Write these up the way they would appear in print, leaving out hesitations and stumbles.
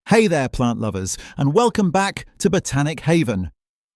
Hey there, plant lovers, and welcome back to Botanic Haven.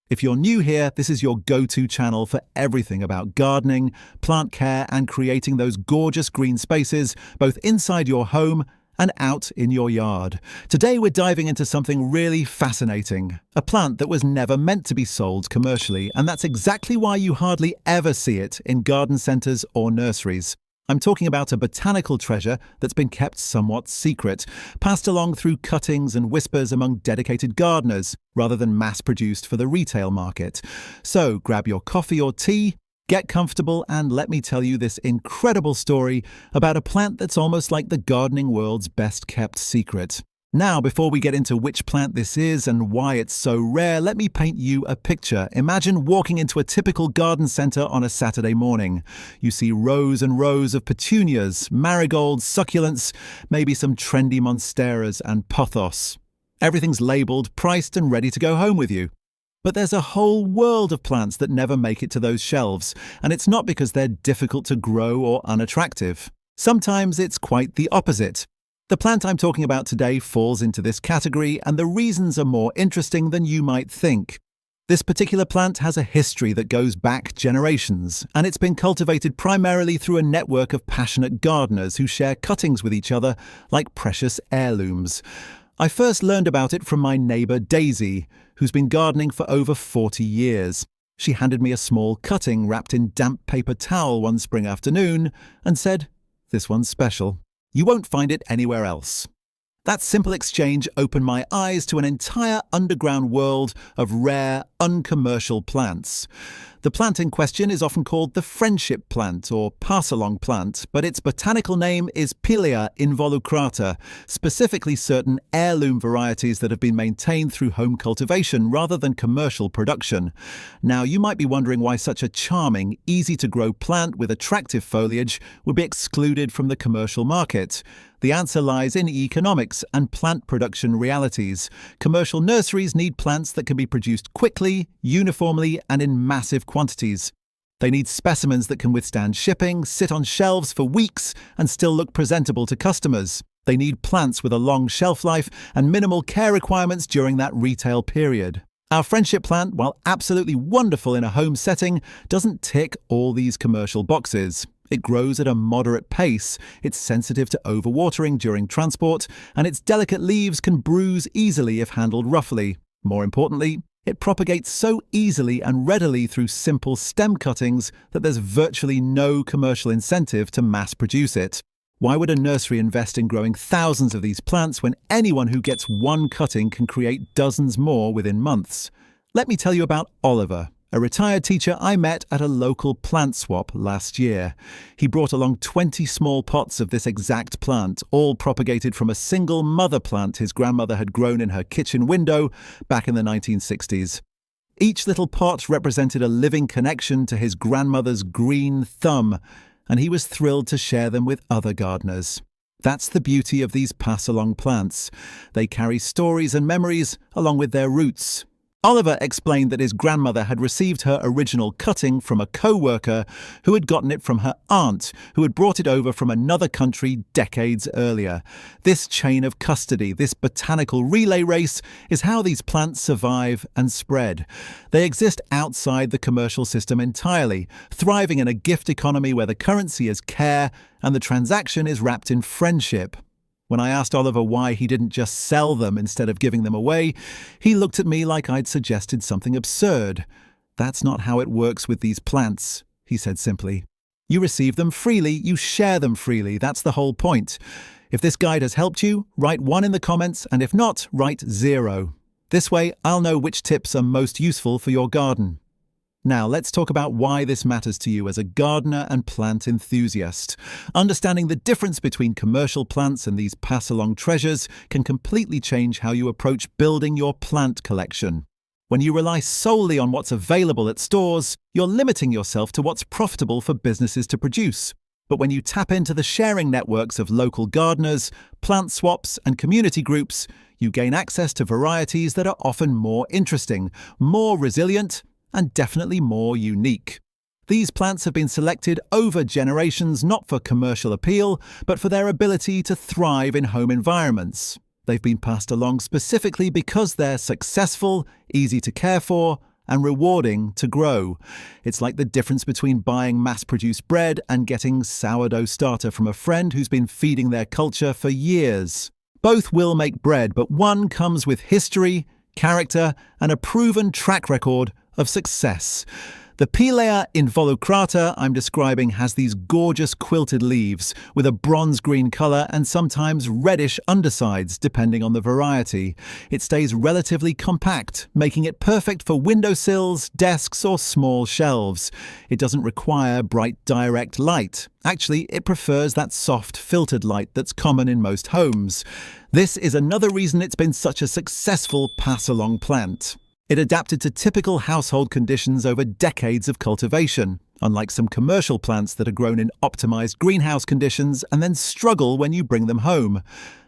If you're new here, this is your go-to channel for everything about gardening, plant care, and creating those gorgeous green spaces, both inside your home and out in your yard. Today we're diving into something really fascinating, a plant that was never meant to be sold commercially, and that's exactly why you hardly ever see it in garden centres or nurseries. I'm talking about a botanical treasure that's been kept somewhat secret, passed along through cuttings and whispers among dedicated gardeners, rather than mass-produced for the retail market. So grab your coffee or tea, get comfortable, and let me tell you this incredible story about a plant that's almost like the gardening world's best-kept secret. Now, before we get into which plant this is and why it's so rare, let me paint you a picture. Imagine walking into a typical garden centre on a Saturday morning. You see rows and rows of petunias, marigolds, succulents, maybe some trendy monsteras and pothos. Everything's labelled, priced and ready to go home with you. But there's a whole world of plants that never make it to those shelves, and it's not because they're difficult to grow or unattractive. Sometimes it's quite the opposite. The plant I'm talking about today falls into this category, and the reasons are more interesting than you might think. This particular plant has a history that goes back generations, and it's been cultivated primarily through a network of passionate gardeners who share cuttings with each other like precious heirlooms. I first learned about it from my neighbour Daisy, who's been gardening for over 40 years. She handed me a small cutting wrapped in damp paper towel one spring afternoon and said, "This one's special. You won't find it anywhere else." That simple exchange opened my eyes to an entire underground world of rare, uncommercial plants. The plant in question is often called the friendship plant or pass-along plant, but its botanical name is Pilea involucrata, specifically certain heirloom varieties that have been maintained through home cultivation rather than commercial production. Now, you might be wondering why such a charming, easy-to-grow plant with attractive foliage would be excluded from the commercial market. The answer lies in economics and plant production realities. Commercial nurseries need plants that can be produced quickly, uniformly, and in massive quantities. They need specimens that can withstand shipping, sit on shelves for weeks, and still look presentable to customers. They need plants with a long shelf life and minimal care requirements during that retail period. Our friendship plant, while absolutely wonderful in a home setting, doesn't tick all these commercial boxes. It grows at a moderate pace, it's sensitive to overwatering during transport, and its delicate leaves can bruise easily if handled roughly. More importantly, it propagates so easily and readily through simple stem cuttings that there's virtually no commercial incentive to mass produce it. Why would a nursery invest in growing thousands of these plants when anyone who gets one cutting can create dozens more within months? Let me tell you about Oliver, a retired teacher I met at a local plant swap last year. He brought along 20 small pots of this exact plant, all propagated from a single mother plant his grandmother had grown in her kitchen window back in the 1960s. Each little pot represented a living connection to his grandmother's green thumb, and he was thrilled to share them with other gardeners. That's the beauty of these pass-along plants. They carry stories and memories along with their roots. Oliver explained that his grandmother had received her original cutting from a co-worker who had gotten it from her aunt, who had brought it over from another country decades earlier. This chain of custody, this botanical relay race, is how these plants survive and spread. They exist outside the commercial system entirely, thriving in a gift economy where the currency is care and the transaction is wrapped in friendship. When I asked Oliver why he didn't just sell them instead of giving them away, he looked at me like I'd suggested something absurd. "That's not how it works with these plants," he said simply. "You receive them freely, you share them freely, that's the whole point. If this guide has helped you, write 1 in the comments, and if not, write 0. This way, I'll know which tips are most useful for your garden." Now, let's talk about why this matters to you as a gardener and plant enthusiast. Understanding the difference between commercial plants and these pass-along treasures can completely change how you approach building your plant collection. When you rely solely on what's available at stores, you're limiting yourself to what's profitable for businesses to produce. But when you tap into the sharing networks of local gardeners, plant swaps, and community groups, you gain access to varieties that are often more interesting, more resilient, and definitely more unique. These plants have been selected over generations not for commercial appeal, but for their ability to thrive in home environments. They've been passed along specifically because they're successful, easy to care for, and rewarding to grow. It's like the difference between buying mass-produced bread and getting sourdough starter from a friend who's been feeding their culture for years. Both will make bread, but one comes with history, character, and a proven track record of success. The Pilea involucrata I'm describing has these gorgeous quilted leaves with a bronze-green colour and sometimes reddish undersides depending on the variety. It stays relatively compact, making it perfect for windowsills, desks or small shelves. It doesn't require bright direct light. Actually, it prefers that soft filtered light that's common in most homes. This is another reason it's been such a successful pass-along plant. It adapted to typical household conditions over decades of cultivation, unlike some commercial plants that are grown in optimized greenhouse conditions and then struggle when you bring them home.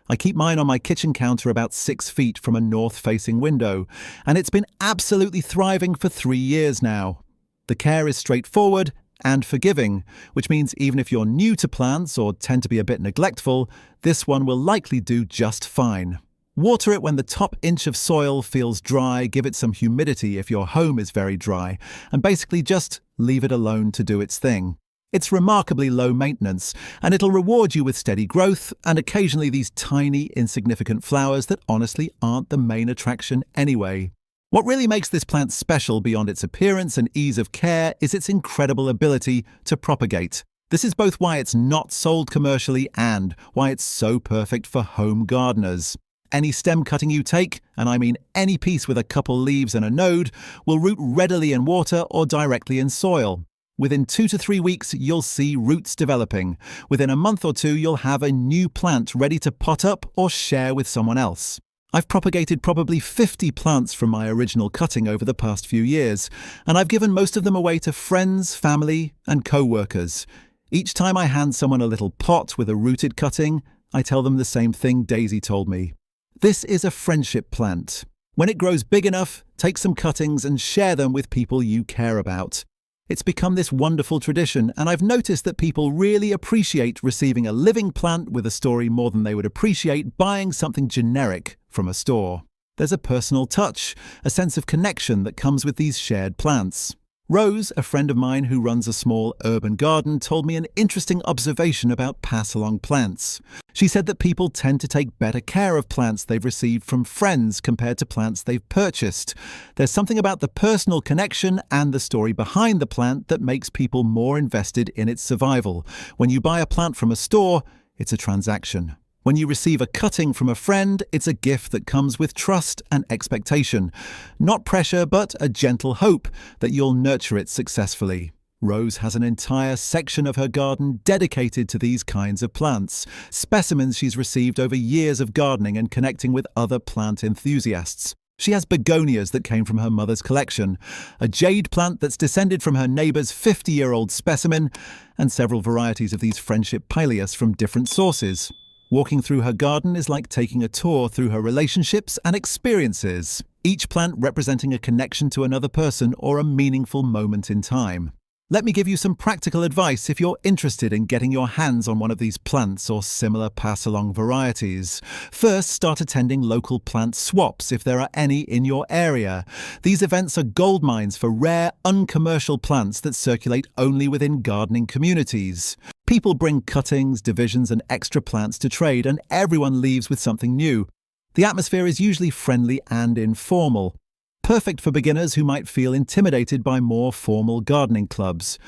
I keep mine on my kitchen counter about 6 feet from a north-facing window, and it's been absolutely thriving for 3 years now. The care is straightforward and forgiving, which means even if you're new to plants or tend to be a bit neglectful, this one will likely do just fine. Water it when the top inch of soil feels dry, give it some humidity if your home is very dry, and basically just leave it alone to do its thing. It's remarkably low maintenance, and it'll reward you with steady growth and occasionally these tiny, insignificant flowers that honestly aren't the main attraction anyway. What really makes this plant special beyond its appearance and ease of care is its incredible ability to propagate. This is both why it's not sold commercially and why it's so perfect for home gardeners. Any stem cutting you take, and I mean any piece with a couple leaves and a node, will root readily in water or directly in soil. Within 2 to 3 weeks, you'll see roots developing. Within a month or two, you'll have a new plant ready to pot up or share with someone else. I've propagated probably 50 plants from my original cutting over the past few years, and I've given most of them away to friends, family, and co-workers. Each time I hand someone a little pot with a rooted cutting, I tell them the same thing Daisy told me. This is a friendship plant. When it grows big enough, take some cuttings and share them with people you care about. It's become this wonderful tradition, and I've noticed that people really appreciate receiving a living plant with a story more than they would appreciate buying something generic from a store. There's a personal touch, a sense of connection that comes with these shared plants. Rose, a friend of mine who runs a small urban garden, told me an interesting observation about pass-along plants. She said that people tend to take better care of plants they've received from friends compared to plants they've purchased. There's something about the personal connection and the story behind the plant that makes people more invested in its survival. When you buy a plant from a store, it's a transaction. When you receive a cutting from a friend, it's a gift that comes with trust and expectation. Not pressure, but a gentle hope that you'll nurture it successfully. Rose has an entire section of her garden dedicated to these kinds of plants, specimens she's received over years of gardening and connecting with other plant enthusiasts. She has begonias that came from her mother's collection, a jade plant that's descended from her neighbour's 50-year-old specimen, and several varieties of these friendship pileus from different sources. Walking through her garden is like taking a tour through her relationships and experiences, each plant representing a connection to another person or a meaningful moment in time. Let me give you some practical advice if you're interested in getting your hands on one of these plants or similar pass-along varieties. First, start attending local plant swaps if there are any in your area. These events are goldmines for rare, uncommercial plants that circulate only within gardening communities. People bring cuttings, divisions, and extra plants to trade, and everyone leaves with something new. The atmosphere is usually friendly and informal. Perfect for beginners who might feel intimidated by more formal gardening clubs.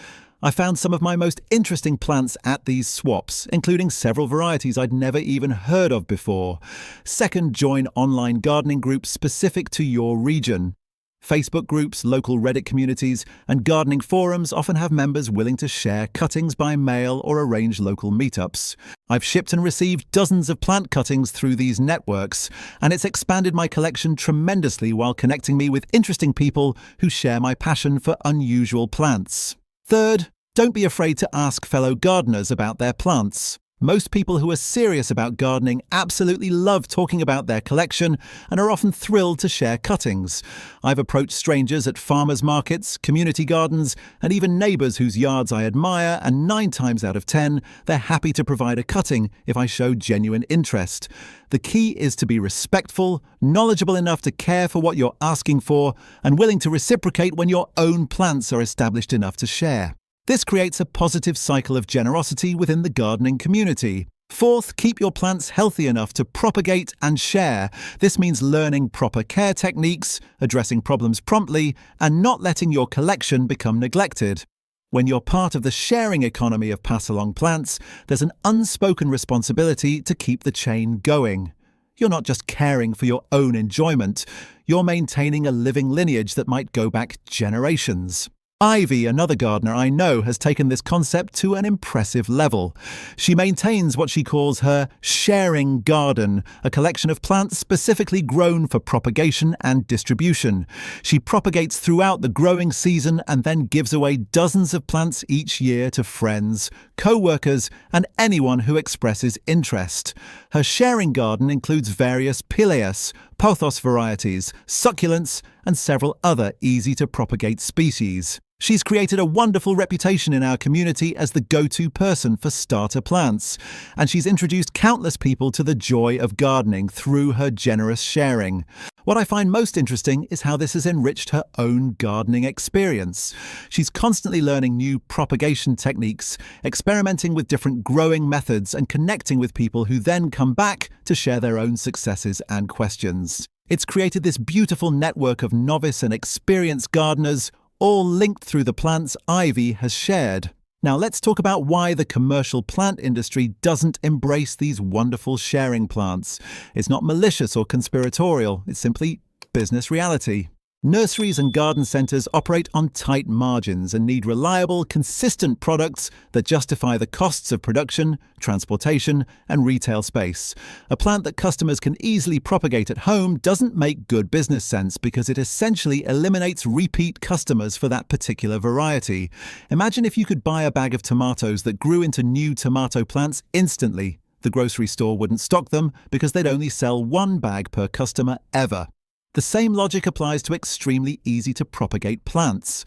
I found some of my most interesting plants at these swaps, including several varieties I'd never even heard of before. Second, join online gardening groups specific to your region. Facebook groups, local Reddit communities, and gardening forums often have members willing to share cuttings by mail or arrange local meetups. I've shipped and received dozens of plant cuttings through these networks, and it's expanded my collection tremendously while connecting me with interesting people who share my passion for unusual plants. Third, don't be afraid to ask fellow gardeners about their plants. Most people who are serious about gardening absolutely love talking about their collection and are often thrilled to share cuttings. I've approached strangers at farmers markets, community gardens, and even neighbours whose yards I admire, and 9 times out of 10, they're happy to provide a cutting if I show genuine interest. The key is to be respectful, knowledgeable enough to care for what you're asking for, and willing to reciprocate when your own plants are established enough to share. This creates a positive cycle of generosity within the gardening community. Fourth, keep your plants healthy enough to propagate and share. This means learning proper care techniques, addressing problems promptly, and not letting your collection become neglected. When you're part of the sharing economy of pass-along plants, there's an unspoken responsibility to keep the chain going. You're not just caring for your own enjoyment, you're maintaining a living lineage that might go back generations. Ivy, another gardener I know, has taken this concept to an impressive level. She maintains what she calls her sharing garden, a collection of plants specifically grown for propagation and distribution. She propagates throughout the growing season and then gives away dozens of plants each year to friends, co-workers, and anyone who expresses interest. Her sharing garden includes various pileus, pothos varieties, succulents, and several other easy-to-propagate species. She's created a wonderful reputation in our community as the go-to person for starter plants, and she's introduced countless people to the joy of gardening through her generous sharing. What I find most interesting is how this has enriched her own gardening experience. She's constantly learning new propagation techniques, experimenting with different growing methods, and connecting with people who then come back to share their own successes and questions. It's created this beautiful network of novice and experienced gardeners, all linked through the plants Ivy has shared. Now let's talk about why the commercial plant industry doesn't embrace these wonderful sharing plants. It's not malicious or conspiratorial, it's simply business reality. Nurseries and garden centres operate on tight margins and need reliable, consistent products that justify the costs of production, transportation, and retail space. A plant that customers can easily propagate at home doesn't make good business sense because it essentially eliminates repeat customers for that particular variety. Imagine if you could buy a bag of tomatoes that grew into new tomato plants instantly. The grocery store wouldn't stock them because they'd only sell 1 bag per customer ever. The same logic applies to extremely easy-to-propagate plants.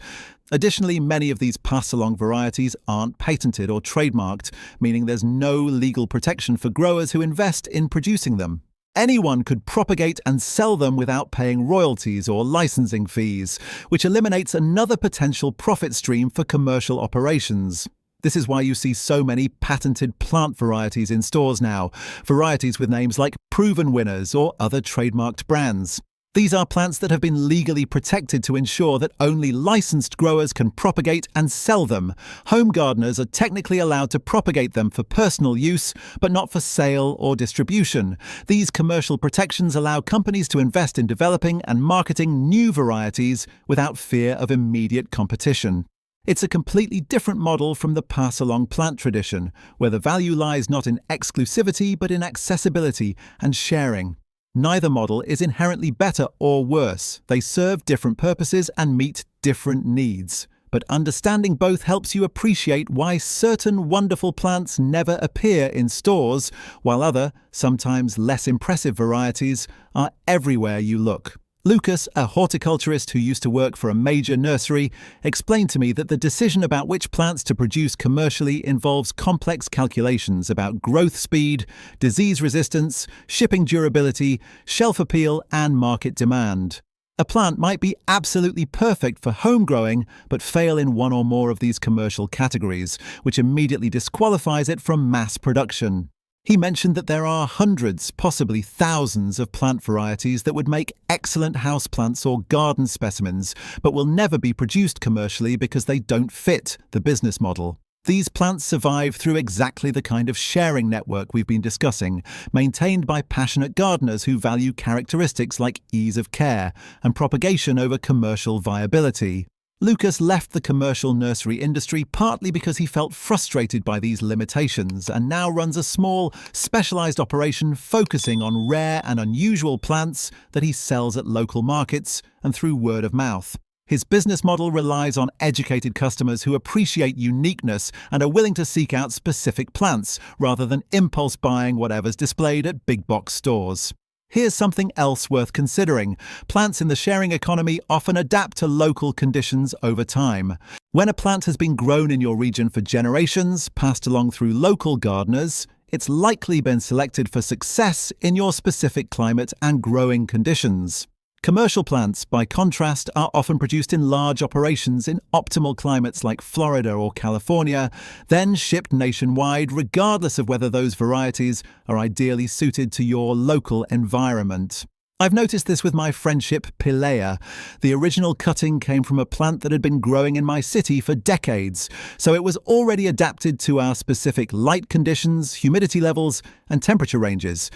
Additionally, many of these pass-along varieties aren't patented or trademarked, meaning there's no legal protection for growers who invest in producing them. Anyone could propagate and sell them without paying royalties or licensing fees, which eliminates another potential profit stream for commercial operations. This is why you see so many patented plant varieties in stores now, varieties with names like Proven Winners or other trademarked brands. These are plants that have been legally protected to ensure that only licensed growers can propagate and sell them. Home gardeners are technically allowed to propagate them for personal use, but not for sale or distribution. These commercial protections allow companies to invest in developing and marketing new varieties without fear of immediate competition. It's a completely different model from the pass-along plant tradition, where the value lies not in exclusivity but in accessibility and sharing. Neither model is inherently better or worse. They serve different purposes and meet different needs. But understanding both helps you appreciate why certain wonderful plants never appear in stores, while other, sometimes less impressive varieties are everywhere you look. Lucas, a horticulturist who used to work for a major nursery, explained to me that the decision about which plants to produce commercially involves complex calculations about growth speed, disease resistance, shipping durability, shelf appeal, and market demand. A plant might be absolutely perfect for home growing, but fail in one or more of these commercial categories, which immediately disqualifies it from mass production. He mentioned that there are hundreds, possibly thousands of plant varieties that would make excellent houseplants or garden specimens, but will never be produced commercially because they don't fit the business model. These plants survive through exactly the kind of sharing network we've been discussing, maintained by passionate gardeners who value characteristics like ease of care and propagation over commercial viability. Lucas left the commercial nursery industry partly because he felt frustrated by these limitations and now runs a small, specialized operation focusing on rare and unusual plants that he sells at local markets and through word of mouth. His business model relies on educated customers who appreciate uniqueness and are willing to seek out specific plants, rather than impulse buying whatever's displayed at big box stores. Here's something else worth considering. Plants in the sharing economy often adapt to local conditions over time. When a plant has been grown in your region for generations, passed along through local gardeners, it's likely been selected for success in your specific climate and growing conditions. Commercial plants, by contrast, are often produced in large operations in optimal climates like Florida or California, then shipped nationwide regardless of whether those varieties are ideally suited to your local environment. I've noticed this with my friendship Pilea. The original cutting came from a plant that had been growing in my city for decades, so it was already adapted to our specific light conditions, humidity levels, and temperature ranges.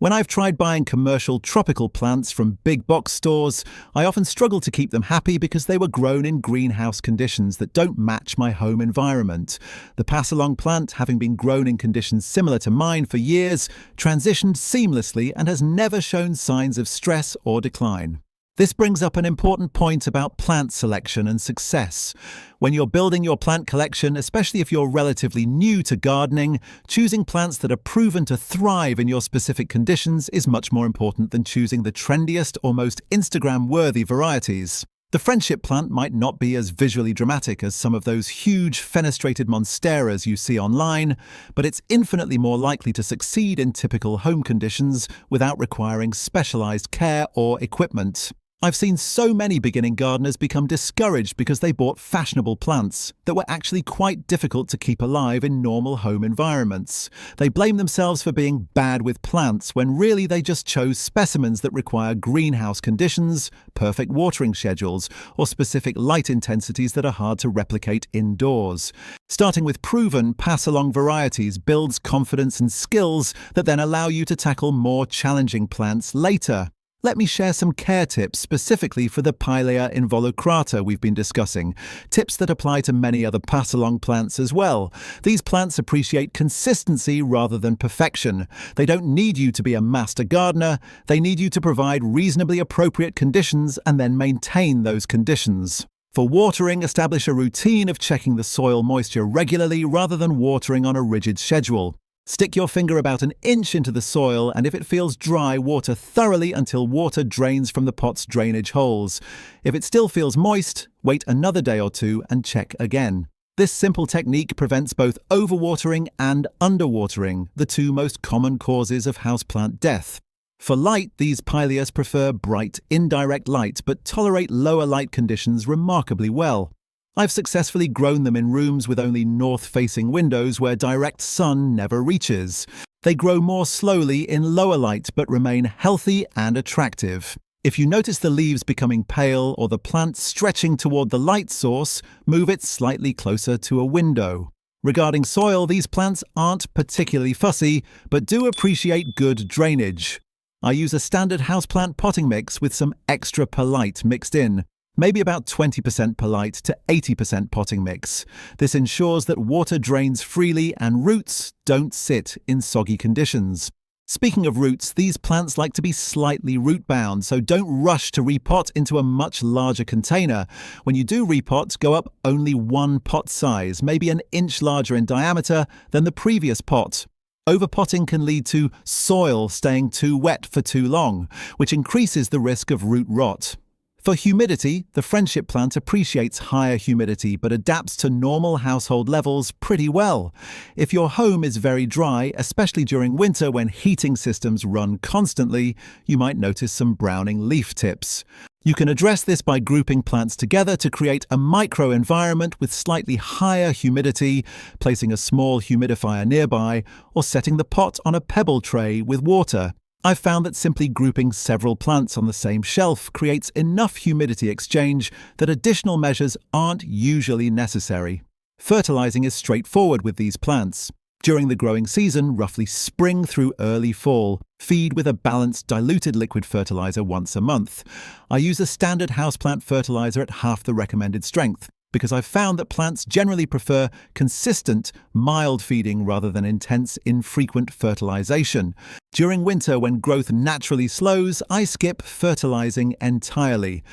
When I've tried buying commercial tropical plants from big box stores, I often struggle to keep them happy because they were grown in greenhouse conditions that don't match my home environment. The pass-along plant, having been grown in conditions similar to mine for years, transitioned seamlessly and has never shown signs of stress or decline. This brings up an important point about plant selection and success. When you're building your plant collection, especially if you're relatively new to gardening, choosing plants that are proven to thrive in your specific conditions is much more important than choosing the trendiest or most Instagram-worthy varieties. The friendship plant might not be as visually dramatic as some of those huge fenestrated monsteras you see online, but it's infinitely more likely to succeed in typical home conditions without requiring specialized care or equipment. I've seen so many beginning gardeners become discouraged because they bought fashionable plants that were actually quite difficult to keep alive in normal home environments. They blame themselves for being bad with plants when really they just chose specimens that require greenhouse conditions, perfect watering schedules, or specific light intensities that are hard to replicate indoors. Starting with proven pass-along varieties builds confidence and skills that then allow you to tackle more challenging plants later. Let me share some care tips specifically for the Pilea involucrata we've been discussing, tips that apply to many other pass-along plants as well. These plants appreciate consistency rather than perfection. They don't need you to be a master gardener, they need you to provide reasonably appropriate conditions and then maintain those conditions. For watering, establish a routine of checking the soil moisture regularly rather than watering on a rigid schedule. Stick your finger about an inch into the soil, and if it feels dry, water thoroughly until water drains from the pot's drainage holes. If it still feels moist, wait another day or two and check again. This simple technique prevents both overwatering and underwatering, the two most common causes of houseplant death. For light, these Pileas prefer bright, indirect light but tolerate lower light conditions remarkably well. I've successfully grown them in rooms with only north-facing windows where direct sun never reaches. They grow more slowly in lower light but remain healthy and attractive. If you notice the leaves becoming pale or the plant stretching toward the light source, move it slightly closer to a window. Regarding soil, these plants aren't particularly fussy but do appreciate good drainage. I use a standard houseplant potting mix with some extra perlite mixed in. Maybe about 20% perlite to 80% potting mix. This ensures that water drains freely and roots don't sit in soggy conditions. Speaking of roots, these plants like to be slightly root-bound, so don't rush to repot into a much larger container. When you do repot, go up only one pot size, maybe an inch larger in diameter than the previous pot. Overpotting can lead to soil staying too wet for too long, which increases the risk of root rot. For humidity, the friendship plant appreciates higher humidity but adapts to normal household levels pretty well. If your home is very dry, especially during winter when heating systems run constantly, you might notice some browning leaf tips. You can address this by grouping plants together to create a micro-environment with slightly higher humidity, placing a small humidifier nearby, or setting the pot on a pebble tray with water. I've found that simply grouping several plants on the same shelf creates enough humidity exchange that additional measures aren't usually necessary. Fertilizing is straightforward with these plants. During the growing season, roughly spring through early fall, feed with a balanced diluted liquid fertilizer once a month. I use a standard houseplant fertilizer at half the recommended strength, because I've found that plants generally prefer consistent, mild feeding rather than intense, infrequent fertilization. During winter, when growth naturally slows, I skip fertilizing entirely.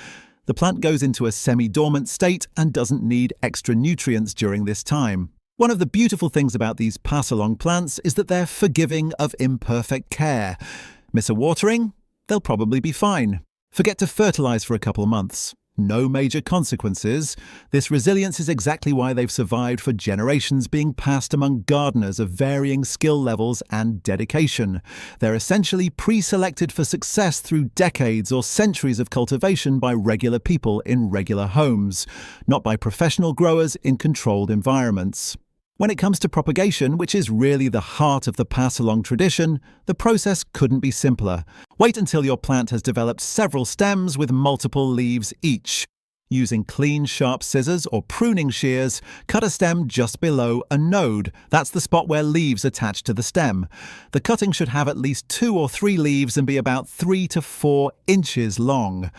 The plant goes into a semi-dormant state and doesn't need extra nutrients during this time. One of the beautiful things about these pass-along plants is that they're forgiving of imperfect care. Miss a watering? They'll probably be fine. Forget to fertilize for a couple months. No major consequences. This resilience is exactly why they've survived for generations, being passed among gardeners of varying skill levels and dedication. They're essentially pre-selected for success through decades or centuries of cultivation by regular people in regular homes, not by professional growers in controlled environments. When it comes to propagation, which is really the heart of the pass-along tradition, the process couldn't be simpler. Wait until your plant has developed several stems with multiple leaves each. Using clean, sharp scissors or pruning shears, cut a stem just below a node. That's the spot where leaves attach to the stem. The cutting should have at least 2 or 3 leaves and be about 3 to 4 inches long.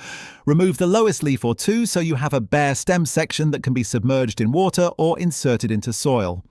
Remove the lowest leaf or 2 so you have a bare stem section that can be submerged in water or inserted into soil.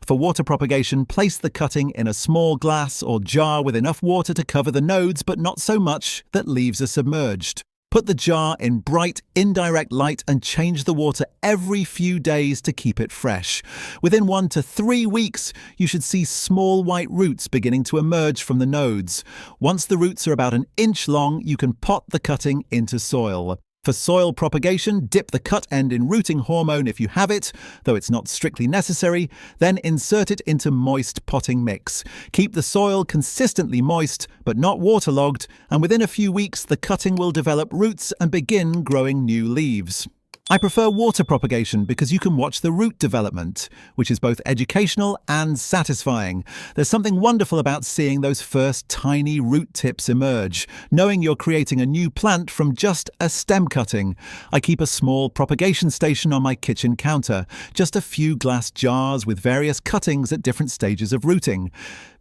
For water propagation, place the cutting in a small glass or jar with enough water to cover the nodes, but not so much that leaves are submerged. Put the jar in bright, indirect light and change the water every few days to keep it fresh. Within 1 to 3 weeks, you should see small white roots beginning to emerge from the nodes. Once the roots are about an inch long, you can pot the cutting into soil. For soil propagation, dip the cut end in rooting hormone if you have it, though it's not strictly necessary, then insert it into moist potting mix. Keep the soil consistently moist, but not waterlogged, and within a few weeks the cutting will develop roots and begin growing new leaves. I prefer water propagation because you can watch the root development, which is both educational and satisfying. There's something wonderful about seeing those first tiny root tips emerge, knowing you're creating a new plant from just a stem cutting. I keep a small propagation station on my kitchen counter, just a few glass jars with various cuttings at different stages of rooting.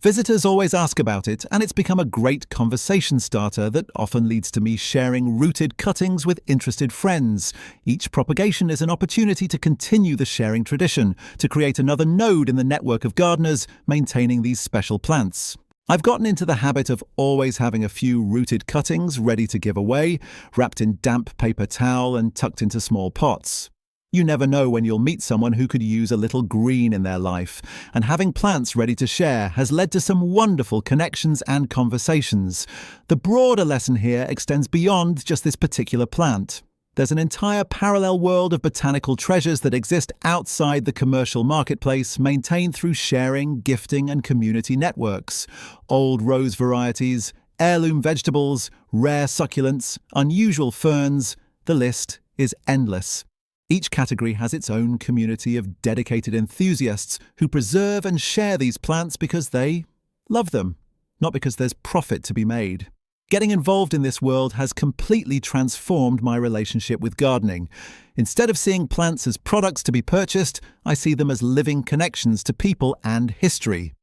Visitors always ask about it, and it's become a great conversation starter that often leads to me sharing rooted cuttings with interested friends. Each propagation is an opportunity to continue the sharing tradition, to create another node in the network of gardeners maintaining these special plants. I've gotten into the habit of always having a few rooted cuttings ready to give away, wrapped in damp paper towel and tucked into small pots. You never know when you'll meet someone who could use a little green in their life, and having plants ready to share has led to some wonderful connections and conversations. The broader lesson here extends beyond just this particular plant. There's an entire parallel world of botanical treasures that exist outside the commercial marketplace, maintained through sharing, gifting, and community networks. Old rose varieties, heirloom vegetables, rare succulents, unusual ferns. The list is endless. Each category has its own community of dedicated enthusiasts who preserve and share these plants because they love them, not because there's profit to be made. Getting involved in this world has completely transformed my relationship with gardening. Instead of seeing plants as products to be purchased, I see them as living connections to people and history.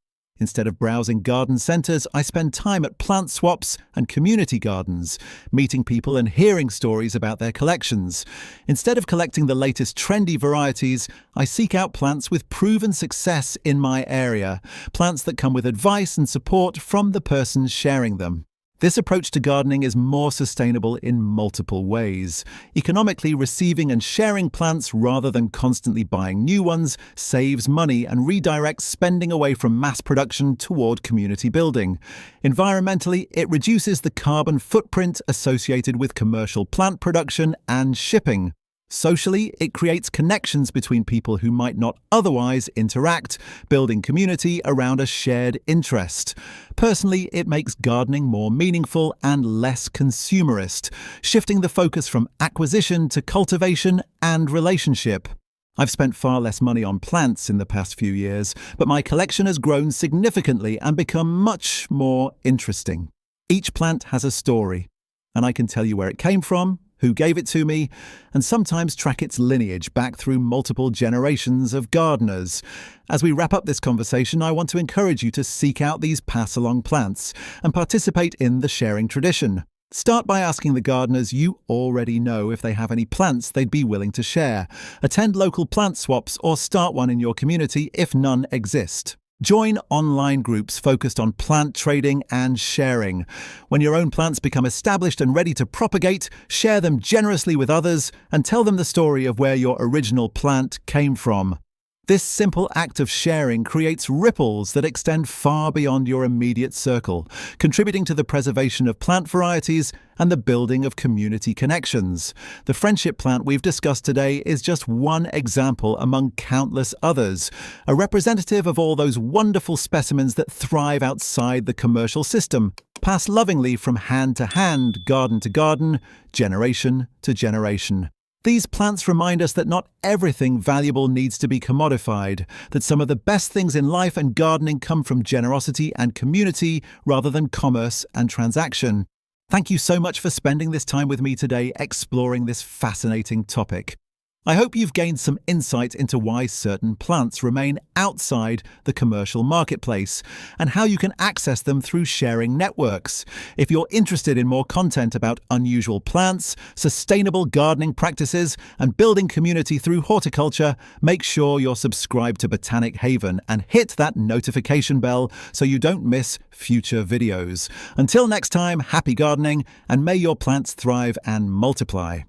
Instead of browsing garden centres, I spend time at plant swaps and community gardens, meeting people and hearing stories about their collections. Instead of collecting the latest trendy varieties, I seek out plants with proven success in my area, plants that come with advice and support from the person sharing them. This approach to gardening is more sustainable in multiple ways. Economically, receiving and sharing plants rather than constantly buying new ones saves money and redirects spending away from mass production toward community building. Environmentally, it reduces the carbon footprint associated with commercial plant production and shipping. Socially, it creates connections between people who might not otherwise interact, building community around a shared interest. Personally, it makes gardening more meaningful and less consumerist, shifting the focus from acquisition to cultivation and relationship. I've spent far less money on plants in the past few years, but my collection has grown significantly and become much more interesting. Each plant has a story, and I can tell you where it came from, who gave it to me, and sometimes track its lineage back through multiple generations of gardeners. As we wrap up this conversation, I want to encourage you to seek out these pass-along plants and participate in the sharing tradition. Start by asking the gardeners you already know if they have any plants they'd be willing to share. Attend local plant swaps or start one in your community if none exist. Join online groups focused on plant trading and sharing. When your own plants become established and ready to propagate, share them generously with others and tell them the story of where your original plant came from. This simple act of sharing creates ripples that extend far beyond your immediate circle, contributing to the preservation of plant varieties and the building of community connections. The friendship plant we've discussed today is just one example among countless others, a representative of all those wonderful specimens that thrive outside the commercial system, passed lovingly from hand to hand, garden to garden, generation to generation. These plants remind us that not everything valuable needs to be commodified, that some of the best things in life and gardening come from generosity and community rather than commerce and transaction. Thank you so much for spending this time with me today exploring this fascinating topic. I hope you've gained some insight into why certain plants remain outside the commercial marketplace and how you can access them through sharing networks. If you're interested in more content about unusual plants, sustainable gardening practices, and building community through horticulture, make sure you're subscribed to Botanic Haven and hit that notification bell so you don't miss future videos. Until next time, happy gardening, and may your plants thrive and multiply.